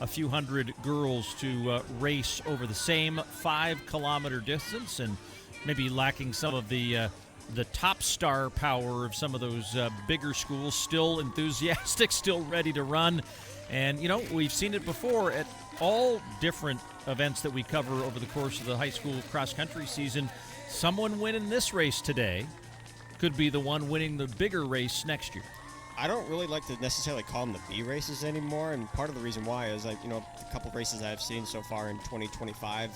a few hundred girls to race over the same 5-kilometer distance, and maybe lacking some of the top star power of some of those bigger schools. Still enthusiastic, still ready to run. And, we've seen it before at all different events that we cover over the course of the high school cross-country season. Someone winning this race today could be the one winning the bigger race next year. I don't really like to necessarily call them the B races anymore, and part of the reason why is, a couple races I've seen so far in 2025,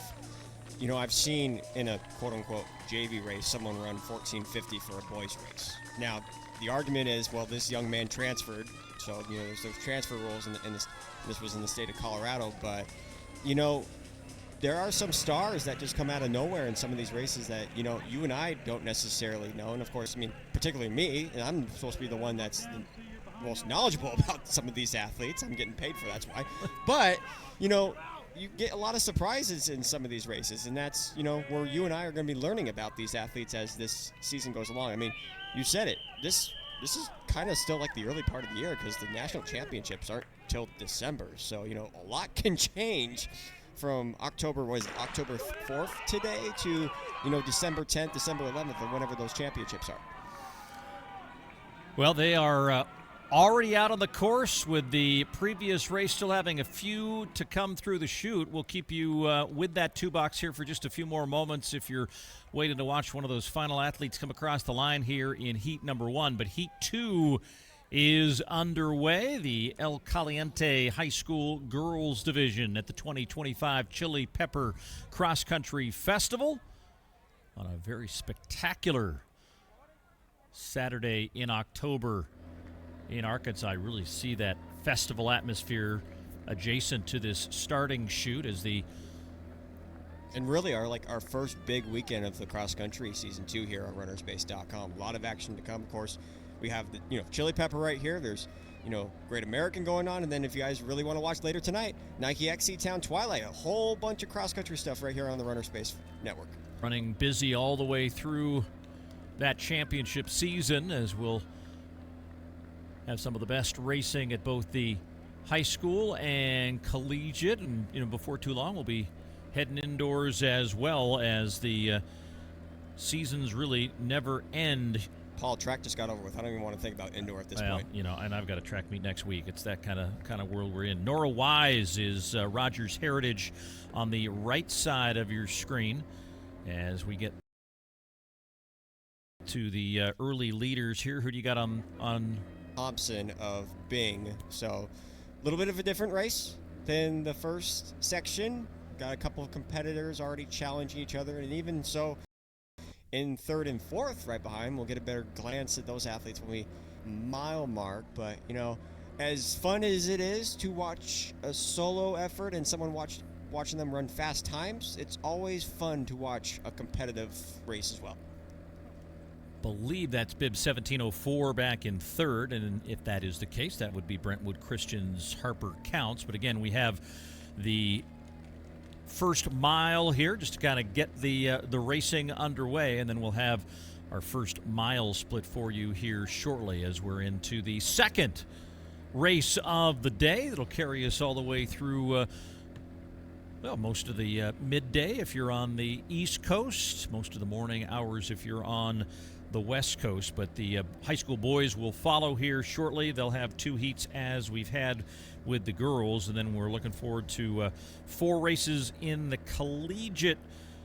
I've seen in a quote-unquote JV race someone run 14:50 for a boys race. Now, the argument is, well, this young man transferred, so, there's those transfer rules, and this was in the state of Colorado, but, there are some stars that just come out of nowhere in some of these races that, you and I don't necessarily know. And, of course, particularly me, and I'm supposed to be the one that's the most knowledgeable about some of these athletes. I'm getting paid for that's why. But, you get a lot of surprises in some of these races, and that's, where you and I are going to be learning about these athletes as this season goes along. You said it. This is kind of still like the early part of the year because the national championships aren't till December. So, a lot can change from October 4th today to, December 10th, December 11th, or whenever those championships are. Well, they are already out on the course with the previous race still having a few to come through the chute. We'll keep you with that 2-box here for just a few more moments if you're waiting to watch one of those final athletes come across the line here in heat number 1. But heat 2 is underway. The El Caliente High School Girls Division at the 2025 Chili Pepper Cross Country Festival on a very spectacular Saturday in October in Arkansas. I really see that festival atmosphere adjacent to this starting chute as and really our first big weekend of the cross country season 2 here on runnerspace.com. A lot of action to come, of course. We have the Chili Pepper right here. There's Great American going on, and then if you guys really want to watch later tonight, Nike XC Town Twilight, a whole bunch of cross country stuff right here on the Runner Space Network. Running busy all the way through that championship season, as we'll have some of the best racing at both the high school and collegiate, and before too long we'll be heading indoors as well, as the seasons really never end. Paul, track just got over with. I don't even want to think about indoor at this point. And I've got a track meet next week. It's that kind of world we're in. Nora Wise is Rogers Heritage on the right side of your screen as we get to the early leaders here. Who do you got on? Thompson of Bing. So a little bit of a different race than the first section. Got a couple of competitors already challenging each other, and even so, in third and fourth right behind, we'll get a better glance at those athletes when we mile mark. But, as fun as it is to watch a solo effort and someone watching them run fast times, it's always fun to watch a competitive race as well. Believe that's bib 1704 back in third, and if that is the case, that would be Brentwood Christian's Harper Counts. But again, we have the first mile here just to kind of get the racing underway, and then we'll have our first mile split for you here shortly as we're into the second race of the day. That'll carry us all the way through most of the midday if you're on the East Coast, most of the morning hours if you're on the West Coast. But the high school boys will follow here shortly. They'll have 2 heats as we've had with the girls, and then we're looking forward to 4 races in the collegiate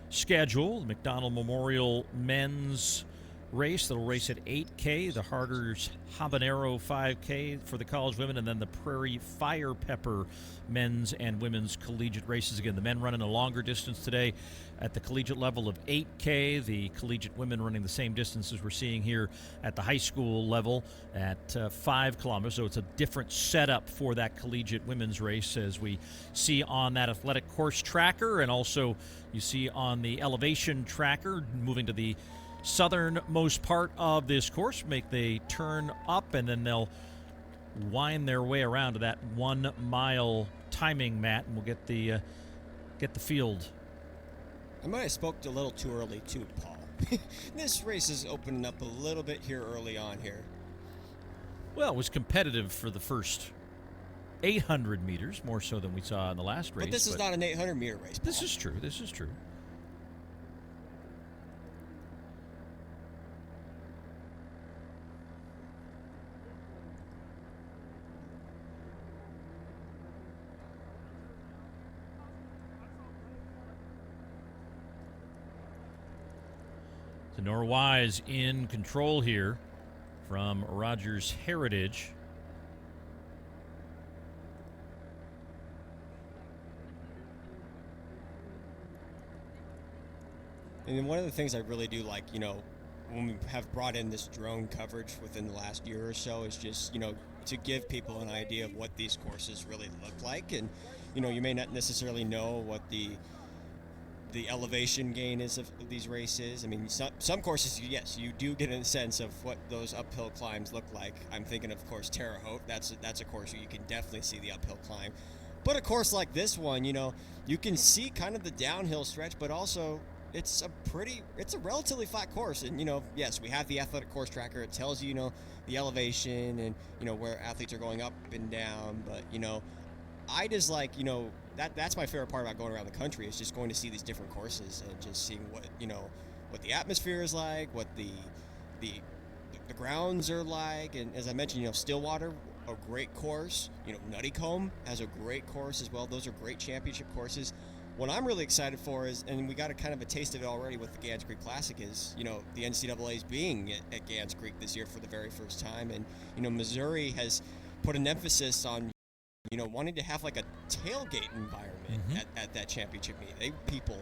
schedule. The McDonald Memorial men's race that'll race at 8K, the Harder's Habanero 5K for the college women, and then the Prairie Fire Pepper men's and women's collegiate races. Again, the men running a longer distance today at the collegiate level of 8K, the collegiate women running the same distances we're seeing here at the high school level at 5 kilometers. So it's a different setup for that collegiate women's race, as we see on that athletic course tracker, and also you see on the elevation tracker moving to the southernmost part of this course. Make the turn up, and then they'll wind their way around to that 1 mile timing mat, and we'll get the field. I might have spoke a little too early too, Paul. This race is opening up a little bit here early on here. Well, it was competitive for the first 800 meters, more so than we saw in the last race. But this is not an 800-meter race, Paul. This is true. This is true. Nora Wise in control here from Rogers Heritage. And one of the things I really do like, when we have brought in this drone coverage within the last year or so is just, to give people an idea of what these courses really look like. And, you may not necessarily know what the elevation gain is of these races. I mean, some courses, yes, you do get a sense of what those uphill climbs look like. I'm thinking, of course, Terre Haute. That's a course where you can definitely see the uphill climb. But a course like this one, you can see kind of the downhill stretch, but also it's a relatively flat course. And, yes, we have the athletic course tracker. It tells you, the elevation and, where athletes are going up and down. But, I just like, that's my favorite part about going around the country is just going to see these different courses and just seeing what the atmosphere is like, what the grounds are like. And as I mentioned, Stillwater, a great course. Nuttycombe has a great course as well. Those are great championship courses. What I'm really excited for is, and we got a kind of a taste of it already with the Gans Creek Classic, is, the NCAA's being at Gans Creek this year for the very first time. And, Missouri has put an emphasis on, wanting to have like a tailgate environment at that championship meet. They people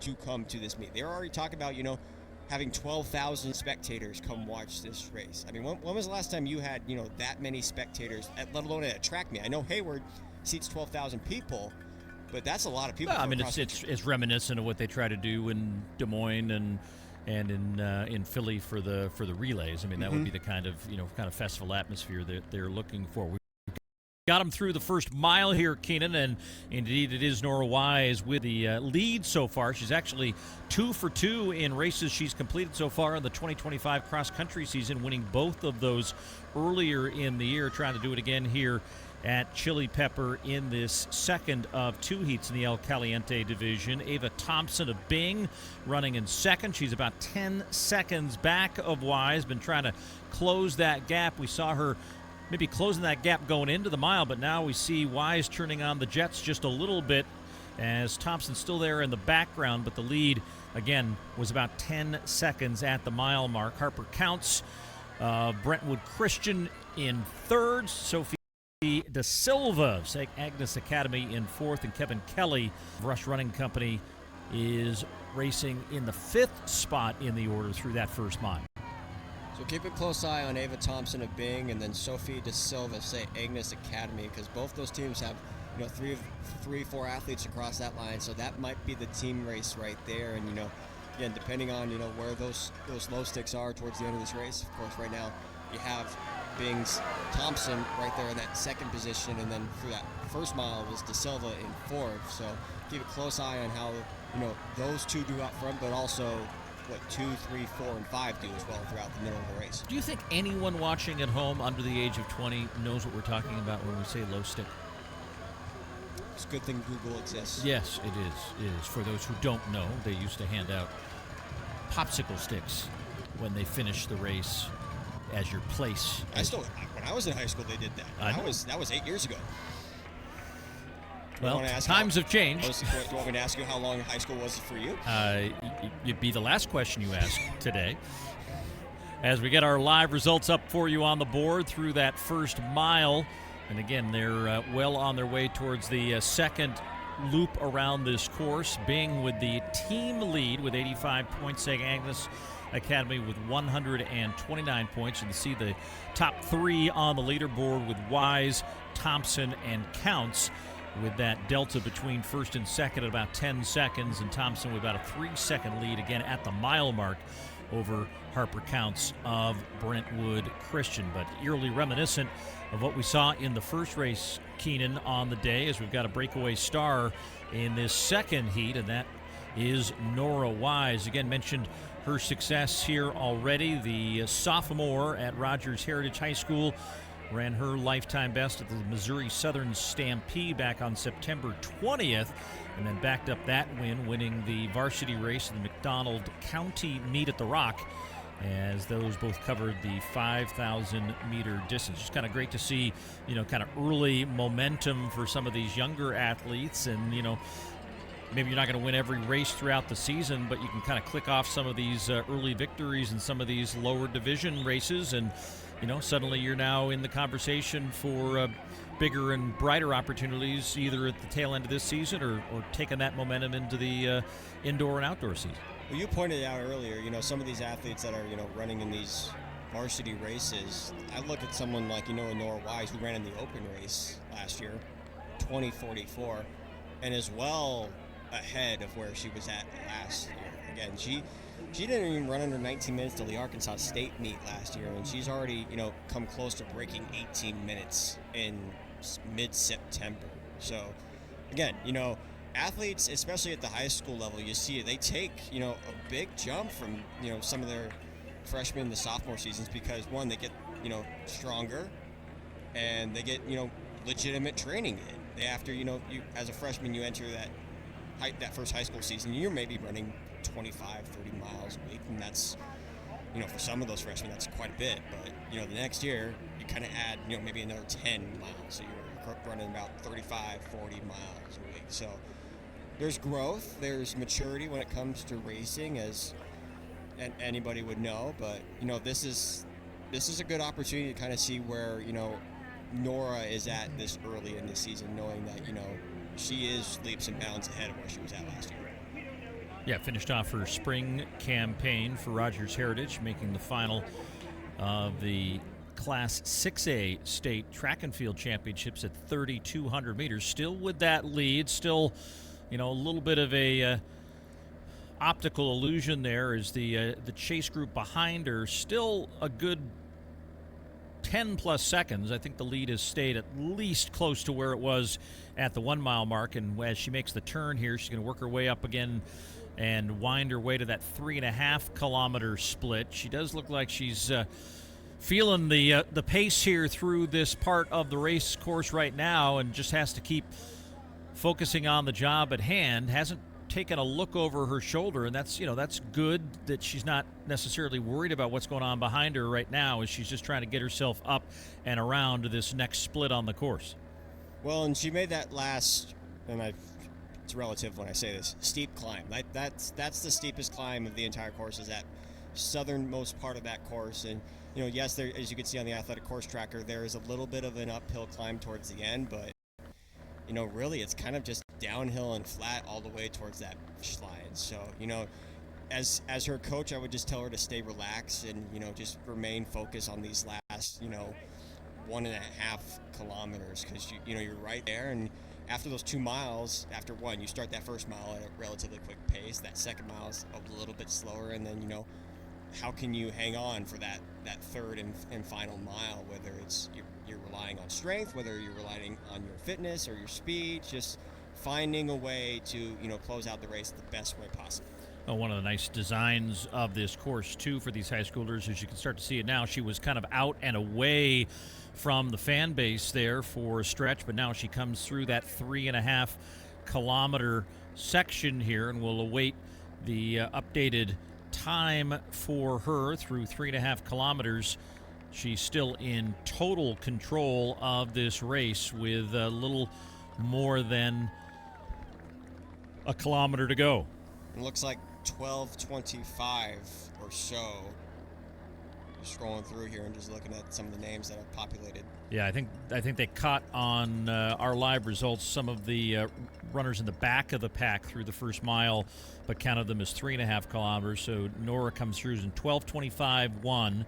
to come to this meet. They're already talking about, having 12,000 spectators come watch this race. I mean, when was the last time you had, that many spectators, let alone at a track meet? I know Hayward seats 12,000 people, but that's a lot of people. Well, I mean, it's reminiscent of what they try to do in Des Moines and in Philly for the relays. I mean, that would be the kind of festival atmosphere that they're looking for. We got them through the first mile here, Keenan, and indeed it is Nora Wise with the lead so far. She's actually 2 for 2 in races she's completed so far in the 2025 cross-country season, winning both of those earlier in the year, trying to do it again here at Chili Pepper in this second of 2 heats in the El Caliente division. Ava Thompson of Bing running in second. She's about 10 seconds back of Wise, been trying to close that gap. We saw her maybe closing that gap going into the mile, but now we see Wise turning on the jets just a little bit as Thompson's still there in the background, but the lead, again, was about 10 seconds at the mile mark. Harper Counts, Brentwood Christian in third, Sophie De Silva of St. Agnes Academy in fourth, and Kevin Kelly of Rush Running Company is racing in the 5th spot in the order through that first mile. So keep a close eye on Ava Thompson of Bing and then Sophie De Silva of St. Agnes Academy, because both those teams have 4 athletes across that line, so that might be the team race right there. And again, depending on where those low sticks are towards the end of this race. Of course, right now you have Bing's Thompson right there in that second position, and then for that first mile was De Silva in fourth. So keep a close eye on how those two do out front, but also what 2, 3, 4, and 5 do as well throughout the middle of the race. Do you think anyone watching at home under the age of 20 knows what we're talking about when we say low stick? It's a good thing Google exists. Yes, it is. For those who don't know, they used to hand out popsicle sticks when they finished the race as your place. When I was in high school, they did that. That was 8 years ago. Well, times have changed. Do you want me to ask you how long high school was for you? It'd be the last question you ask today. As we get our live results up for you on the board through that first mile. And again, they're well on their way towards the second loop around this course. Bing with the team lead with 85 points. St. Agnes Academy with 129 points. You can see the top 3 on the leaderboard with Wise, Thompson, and Counts, with that delta between first and second at about 10 seconds, and Thompson with about a 3-second lead again at the mile mark over Harper Counts of Brentwood Christian. But eerily reminiscent of what we saw in the first race, Keenan, on the day, as we've got a breakaway star in this second heat, and that is Nora Wise. Again, mentioned her success here already, the sophomore at Rogers Heritage High School, ran her lifetime best at the Missouri Southern Stampede back on September 20th, and then backed up that win, winning the varsity race in the McDonald County Meet at the Rock, as those both covered the 5,000-meter distance. Just kind of great to see, kind of early momentum for some of these younger athletes. And, maybe you're not going to win every race throughout the season, but you can kind of click off some of these early victories in some of these lower division races. And, suddenly you're now in the conversation for bigger and brighter opportunities, either at the tail end of this season or taking that momentum into the indoor and outdoor season. Well, you pointed out earlier, some of these athletes that are, running in these varsity races. I look at someone like, Nora Wise, who ran in the open race last year, 20:44, and is well ahead of where she was at last year. Again, she didn't even run under 19 minutes till the Arkansas State meet last year, and she's already, come close to breaking 18 minutes in mid-September. So, again, athletes, especially at the high school level, you see it. They take, a big jump from, some of their freshman and the sophomore seasons because, one, they get, stronger, and they get, legitimate training in. After, you as a freshman, you enter that first high school season, you're maybe running 25, 30 miles a week, and that's, for some of those freshmen, that's quite a bit. But, the next year, you kind of add, maybe another 10 miles. So you're running about 35, 40 miles a week. So there's growth, there's maturity when it comes to racing, as anybody would know. But, this is a good opportunity to kind of see where, Nora is at this early in the season, knowing that, she is leaps and bounds ahead of where she was at last year. Yeah, finished off her spring campaign for Rogers Heritage, making the final of the Class 6A State Track and Field Championships at 3,200 meters. Still with that lead, still, a little bit of a optical illusion there as the chase group behind her still a good 10-plus seconds. I think the lead has stayed at least close to where it was at the 1 mile mark, and as she makes the turn here, she's going to work her way up again and wind her way to that 3.5 kilometer split. She does look like she's feeling the pace here through this part of the race course right now, and just has to keep focusing on the job at hand. Hasn't taken a look over her shoulder, and that's good that she's not necessarily worried about what's going on behind her right now, as she's just trying to get herself up and around to this next split on the course. Well, and she made that last, and it's relative when I say this, steep climb. That's the steepest climb of the entire course, is that southernmost part of that course. And, yes, there, as you can see on the athletic course tracker, there is a little bit of an uphill climb towards the end, but, really it's kind of just downhill and flat all the way towards that slide. So, as her coach, I would just tell her to stay relaxed and, just remain focused on these last, 1.5 kilometers, because you're right there. And after those 2 miles, after one, you start that first mile at a relatively quick pace. That second mile is a little bit slower, and then how can you hang on for that third and final mile, whether it's you're relying on strength, whether you're relying on your fitness or your speed, just finding a way to close out the race the best way possible. Oh, one of the nice designs of this course, too, for these high schoolers, as you can start to see it now, she was kind of out and away from the fan base there for a stretch, but now she comes through that 3.5 kilometer section here, and we'll await the updated time for her through 3.5 kilometers. She's still in total control of this race with a little more than a kilometer to go. It looks like 12:25 or so. Just scrolling through here and just looking at some of the names that have populated. Yeah, I think they caught on our live results some of the runners in the back of the pack through the first mile, but counted them as 3.5 kilometers. So Nora comes through in 12:25.1,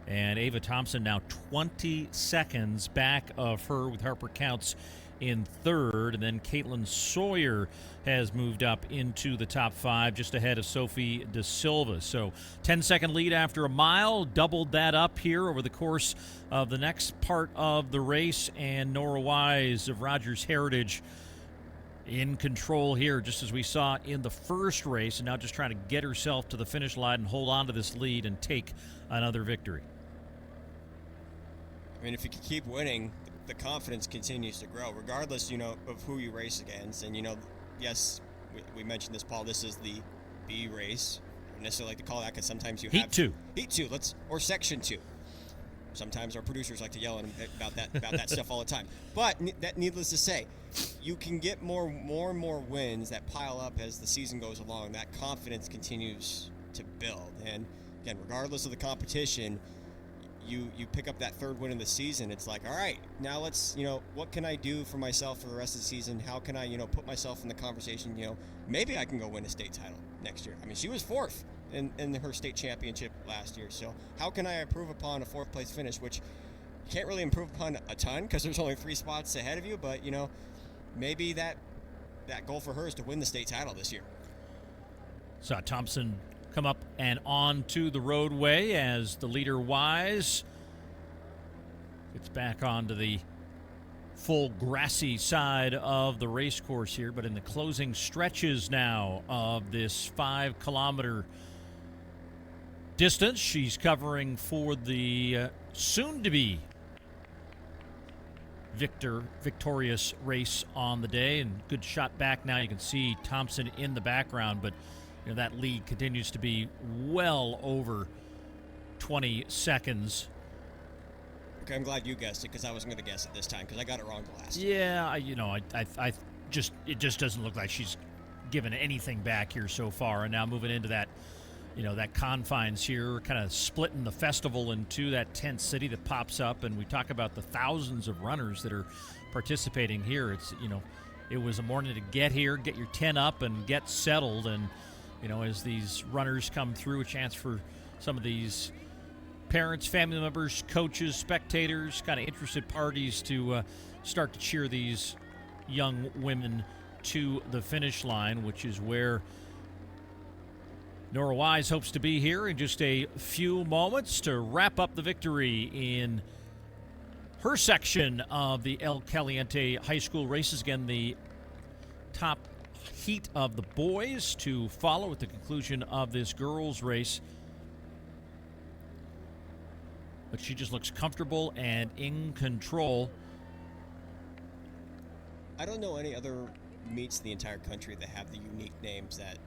and Ava Thompson now 20 seconds back of her, with Harper Counts in third, and then Caitlin Sawyer has moved up into the top 5, just ahead of Sophie De Silva. So 10-second lead after a mile, doubled that up here over the course of the next part of the race, and Nora Wise of Rogers Heritage in control here, just as we saw in the first race, and now just trying to get herself to the finish line and hold on to this lead and take another victory. I mean, if you can keep winning, the confidence continues to grow, regardless, of who you race against. And, yes, we mentioned this, Paul. This is the B race. I don't necessarily like to call that because sometimes you have Heat 2, or Section 2. Sometimes our producers like to yell at him about that stuff all the time. But that, needless to say, you can get more and more wins that pile up as the season goes along. That confidence continues to build. And again, regardless of the competition, you pick up that third win in the season. It's like, all right, now let's, what can I do for myself for the rest of the season? How can I, put myself in the conversation? Maybe I can go win a state title next year. I mean, she was fourth in her state championship last year. So how can I improve upon a fourth place finish, which you can't really improve upon a ton because there's only 3 spots ahead of you. But, maybe that goal for her is to win the state title this year. Saw Thompson come up and onto the roadway as the leader Wise gets back onto the full grassy side of the race course here, but in the closing stretches now of this 5-kilometer distance, she's covering for the soon-to-be victorious race on the day. And good shot back now. You can see Thompson in the background, but that lead continues to be well over 20 seconds. Okay, I'm glad you guessed it because I wasn't going to guess it this time because I got it wrong the last. Yeah, I just it just doesn't look like she's given anything back here so far. And now moving into that, that confines here, kind of splitting the festival into that tent city that pops up. And we talk about the thousands of runners that are participating here. It's, it was a morning to get here, get your tent up, and get settled. And as these runners come through, a chance for some of these parents, family members, coaches, spectators, kind of interested parties to start to cheer these young women to the finish line, which is where Nora Wise hopes to be here in just a few moments to wrap up the victory in her section of the El Caliente High School races. Again, the top heat of the boys to follow at the conclusion of this girls race. But she just looks comfortable and in control. I don't know any other meets in the entire country that have the unique names that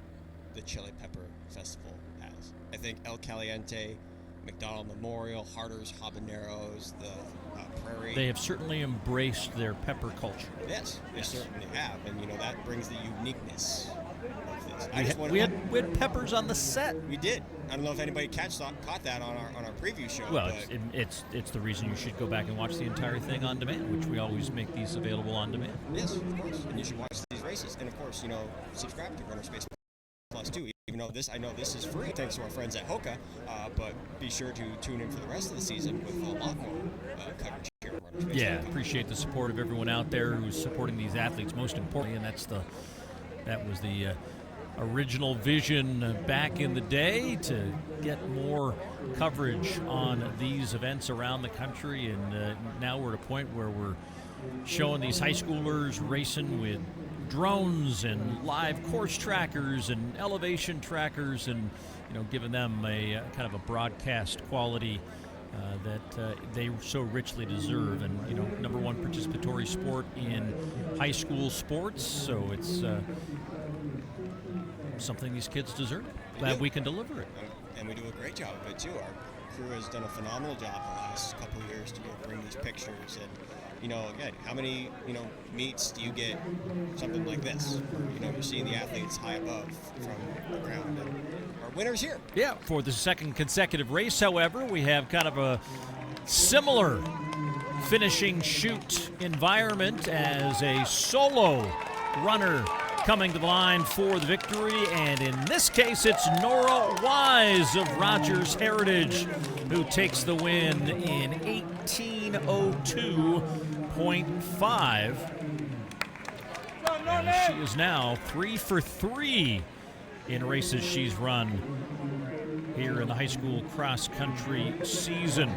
the Chili Pepper Festival has. I think El Caliente, McDonald Memorial, Harder's Habaneros, the Prairie. They have certainly embraced their pepper culture. Yes, they certainly have, and that brings the uniqueness of this. We had peppers on the set. We did. I don't know if anybody caught that on our preview show. Well, it's the reason you should go back and watch the entire thing on demand, which we always make these available on demand. Yes, of course, and you should watch these races, and of course, subscribe to Runner Space Plus too. Even though I know this is free thanks to our friends at Hoka, but be sure to tune in for the rest of the season with a lot more coverage here at Runner Space. Yeah, appreciate the support of everyone out there who's supporting these athletes, most importantly, and that was the original vision back in the day, to get more coverage on these events around the country. And now we're at a point where we're showing these high schoolers racing with drones and live course trackers and elevation trackers, and giving them a kind of a broadcast quality that they so richly deserve. And number one participatory sport in high school sports, so it's something these kids deserve. Glad we can deliver it. And we do a great job of it too. Our crew has done a phenomenal job the last couple of years to bring these pictures. And again, how many meets do you get something like this? You're seeing the athletes high above from the ground. And our winner's here. Yeah, for the second consecutive race, however, we have kind of a similar finishing chute environment as a solo runner coming to the line for the victory, and in this case it's Nora Wise of Rogers Heritage who takes the win in 18:02.5. And she is now 3 for 3 in races she's run here in the high school cross country season.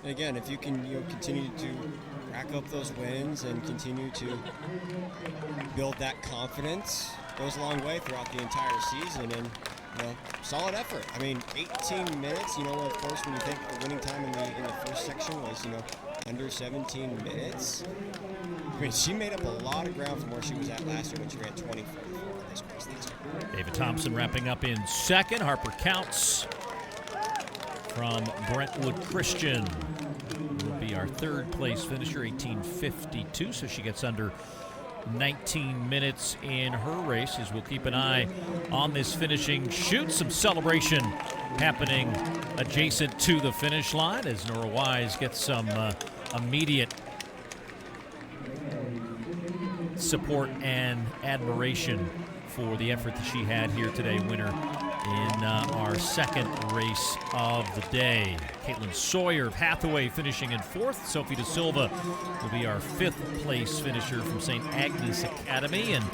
Again, if you can continue to rack up those wins and continue to build that confidence, goes a long way throughout the entire season. And solid effort. I mean, 18 minutes. Of course, when you think the winning time in the first section was, under 17 minutes. I mean, she made up a lot of ground from where she was at last year when she ran 20:44 in this race last year. David Thompson wrapping up in second. Harper Counts from Brentwood Christian will be our third place finisher, 18:52. So she gets under 19 minutes in her race as we'll keep an eye on this finishing chute. Some celebration happening adjacent to the finish line as Nora Wise gets some immediate support and admiration for the effort that she had here today, winner in our second race of the day. Caitlin Sawyer of Hathaway finishing in fourth. Sophie De Silva will be our fifth place finisher from St. Agnes Academy, and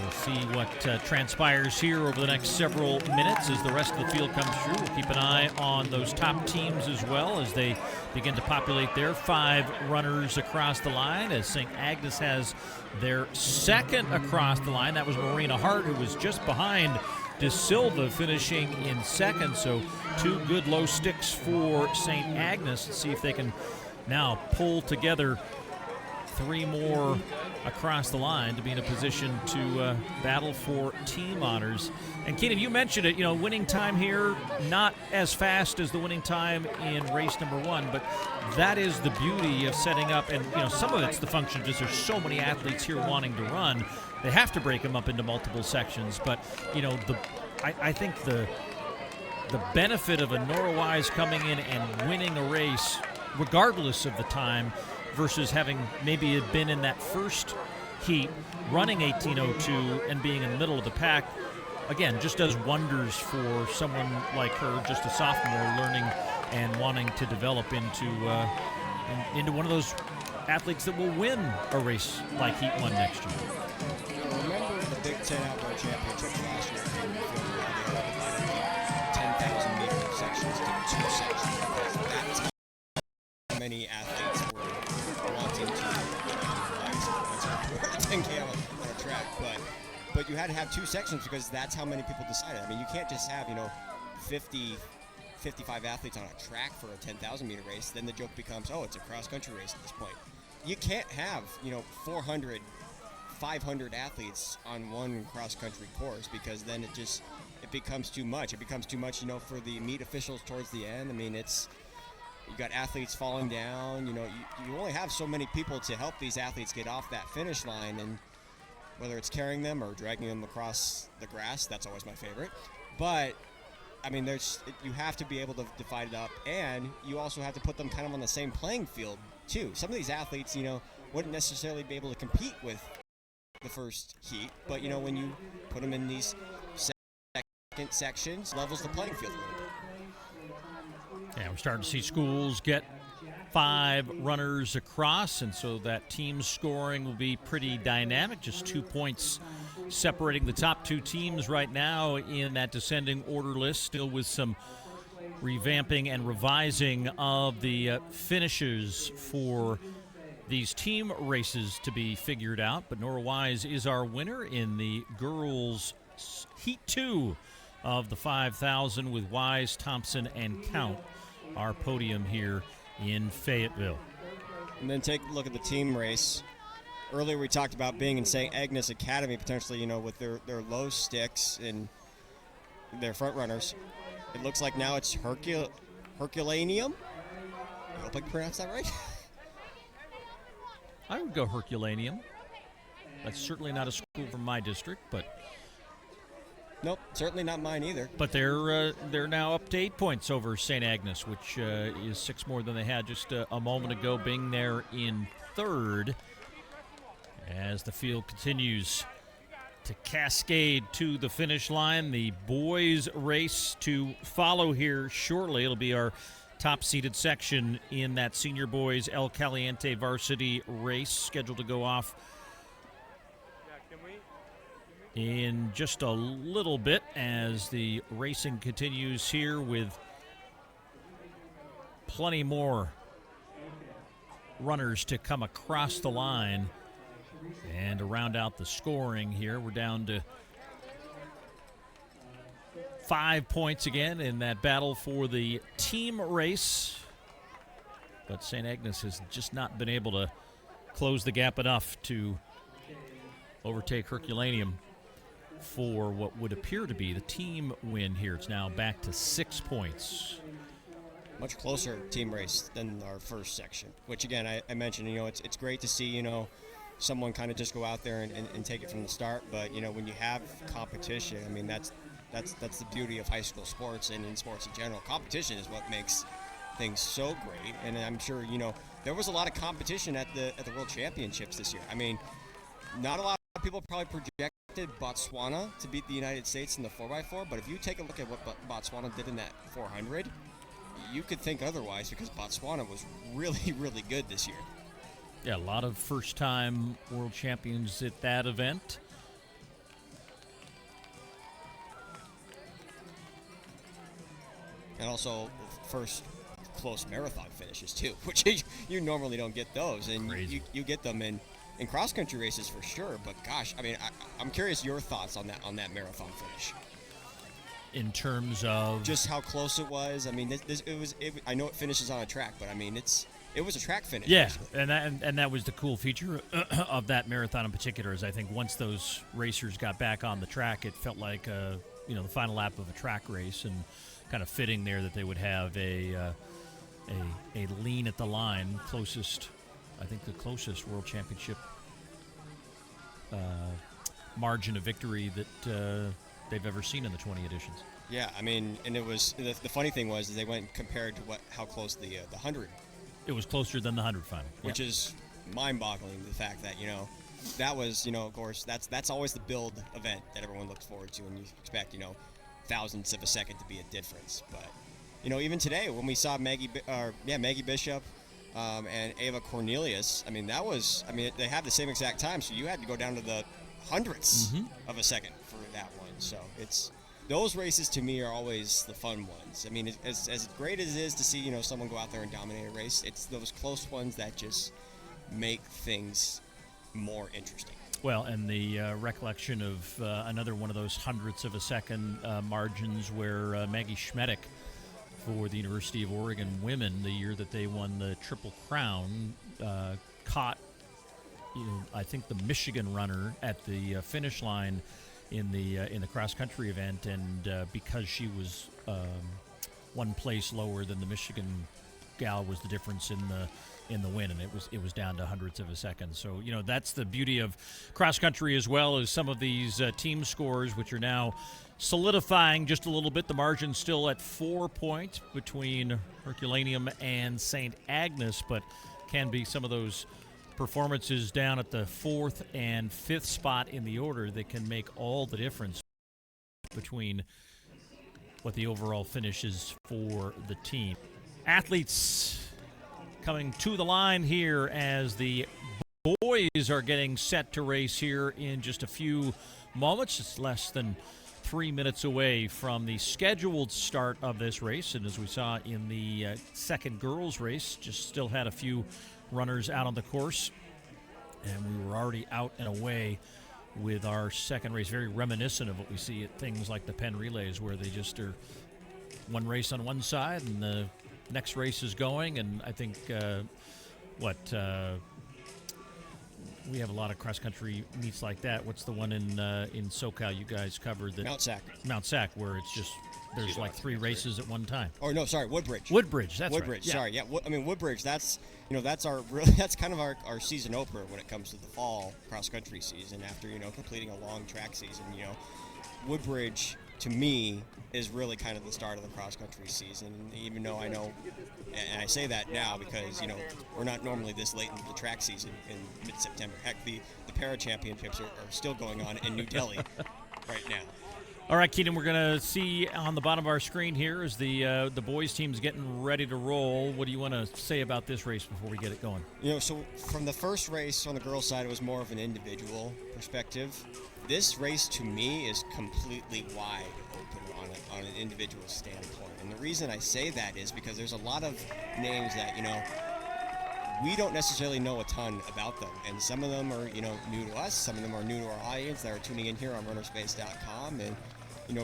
we'll see what transpires here over the next several minutes as the rest of the field comes through. We'll keep an eye on those top teams as well as they begin to populate their 5 runners across the line, as St. Agnes has their second across the line. That was Marina Hart, who was just behind De Silva, finishing in second. So 2 good low sticks for St. Agnes. Let's see if they can now pull together 3 more across the line to be in a position to battle for team honors. And Keenan, you mentioned it, winning time here, not as fast as the winning time in race number 1, but that is the beauty of setting up. And, some of it's the function of just there's so many athletes here wanting to run. They have to break them up into multiple sections. But, I think the benefit of a Nora Wise coming in and winning a race, regardless of the time, versus having maybe had been in that first heat, running 18:02 and being in the middle of the pack, again, just does wonders for someone like her, just a sophomore, learning and wanting to develop into one of those athletes that will win a race like Heat 1 next year. Remember the Big Ten Outdoor Championships last year? 10,000 meter sections to 2 sections. That's how many athletes were wanting to race 10K on a track, but you had to have 2 sections because that's how many people decided. I mean, you can't just have 50, 55 athletes on a track for a 10,000 meter race. Then the joke becomes, oh, it's a cross country race at this point. You can't have 400, 500 athletes on one cross country course, because then it becomes too much. It becomes too much, for the meet officials towards the end. I mean, you got athletes falling down. You only have so many people to help these athletes get off that finish line, and whether it's carrying them or dragging them across the grass, that's always my favorite. But I mean, you have to be able to divide it up, and you also have to put them kind of on the same playing field too. Some of these athletes, wouldn't necessarily be able to compete with the first heat, but when you put them in these second sections, levels the playing field a little bit. Yeah, we're starting to see schools get 5 runners across, and so that team scoring will be pretty dynamic. Just 2 points separating the top 2 teams right now in that descending order list, still with some revamping and revising of the finishes for these team races to be figured out. But Nora Wise is our winner in the girls' Heat 2 of the 5,000, with Wise, Thompson, and Count our podium here in Fayetteville. And then take a look at the team race. Earlier we talked about being in St. Agnes Academy potentially, with their low sticks and their front runners. It looks like now it's Herculaneum. I hope I pronounced that right. I would go Herculaneum. That's certainly not a school from my district, but nope, certainly not mine either. But they're now up to 8 points over St. Agnes, which is 6 more than they had just a moment ago, being there in third. As the field continues to cascade to the finish line, the boys' race to follow here shortly. It'll be our top-seeded section in that senior boys El Caliente varsity race, scheduled to go off in just a little bit as the racing continues here, with plenty more runners to come across the line. And to round out the scoring here, we're down to 5 points again in that battle for the team race. But St. Agnes has just not been able to close the gap enough to overtake Herculaneum for what would appear to be the team win here. It's now back to 6 points. Much closer team race than our first section, which again, I mentioned, it's great to see, someone kind of just go out there and take it from the start. But, when you have competition, I mean, that's the beauty of high school sports and in sports in general. Competition is what makes things so great. And I'm sure, there was a lot of competition at the World Championships this year. I mean, not a lot of people probably projected Botswana to beat the United States in the 4x4, but if you take a look at what Botswana did in that 400, you could think otherwise, because Botswana was really, really good this year. Yeah, a lot of first-time world champions at that event. And also first close marathon finishes too, which you normally don't get those, and you get them in cross-country races for sure. But gosh, I mean, I'm curious your thoughts on that marathon finish. In terms of just how close it was. I mean, I know it finishes on a track, but I mean, it was a track finish. Yeah, and that was the cool feature of that marathon in particular. Is I think once those racers got back on the track, it felt like the final lap of a track race, and kind of fitting there that they would have a lean at the line. I think the closest world championship margin of victory that they've ever seen in the 20 editions. Yeah, I mean, and it was the funny thing was they went compared to how close the 100. It was closer than the 100 final, which is mind-boggling. The fact that that was of course that's always the build event that everyone looks forward to, and you expect thousandths of a second to be a difference. But even today when we saw Maggie Bishop and Ava Cornelius, I mean they have the same exact time, so you had to go down to the hundredths of a second for that one. So those races to me are always the fun ones. I mean, as great as it is to see someone go out there and dominate a race, it's those close ones that just make things more interesting. Well, and the recollection of another one of those hundredths of a second margins where Maggie Schmedick for the University of Oregon women, the year that they won the Triple Crown, caught I think the Michigan runner at the finish line in the cross country event, and because she was one place lower than the Michigan gal was the difference in the win, and it was down to hundredths of a second. So that's the beauty of cross country, as well as some of these team scores, which are now solidifying just a little bit. The margin still at 4 points between Herculaneum and St. Agnes, but can be some of those performances down at the 4th and 5th spot in the order that can make all the difference between what the overall finish is for the team. Athletes coming to the line here as the boys are getting set to race here in just a few moments. It's less than 3 minutes away from the scheduled start of this race, and as we saw in the second girls race, just still had a few runners out on the course, and we were already out and away with our second race, very reminiscent of what we see at things like the Penn Relays, where they just are one race on one side and the next race is going. And I think we have a lot of cross-country meets like that. What's the one in SoCal you guys covered? Mount Sac, where it's just there's like 3 races at one time. Oh no, sorry, Woodbridge. That's Woodbridge. Right. Yeah. Sorry, yeah. I mean Woodbridge. That's that's that's kind of our season opener when it comes to the fall cross-country season. After completing a long track season, Woodbridge to me is really kind of the start of the cross-country season. Even though I know, and I say that now because we're not normally this late into the track season in mid-September. Heck, the para championships are still going on in New Delhi right now. All right, Keenan, we're going to see on the bottom of our screen here is the boys' team's getting ready to roll. What do you want to say about this race before we get it going? So from the first race on the girls' side, it was more of an individual perspective. This race, to me, is completely wide open on an individual standpoint. And the reason I say that is because there's a lot of names that, we don't necessarily know a ton about them. And some of them are, new to us. Some of them are new to our audience that are tuning in here on runnerspace.com. And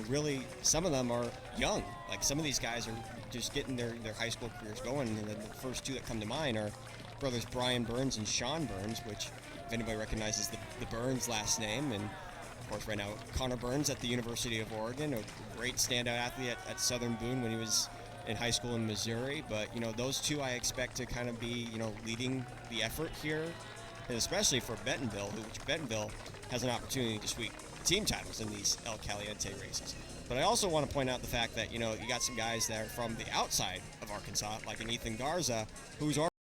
really some of them are young. Like some of these guys are just getting their high school careers going, and the first two that come to mind are brothers Brian Burns and Sean Burns, which if anybody recognizes the Burns last name, and of course right now Connor Burns at the University of Oregon, a great standout athlete at Southern Boone when he was in high school in Missouri. But those two I expect to kind of be leading the effort here, and especially for Bentonville, which Bentonville has an opportunity to sweep team titles in these El Caliente races. But I also want to point out the fact that you got some guys that are from the outside of Arkansas, like an Ethan Garza, who's already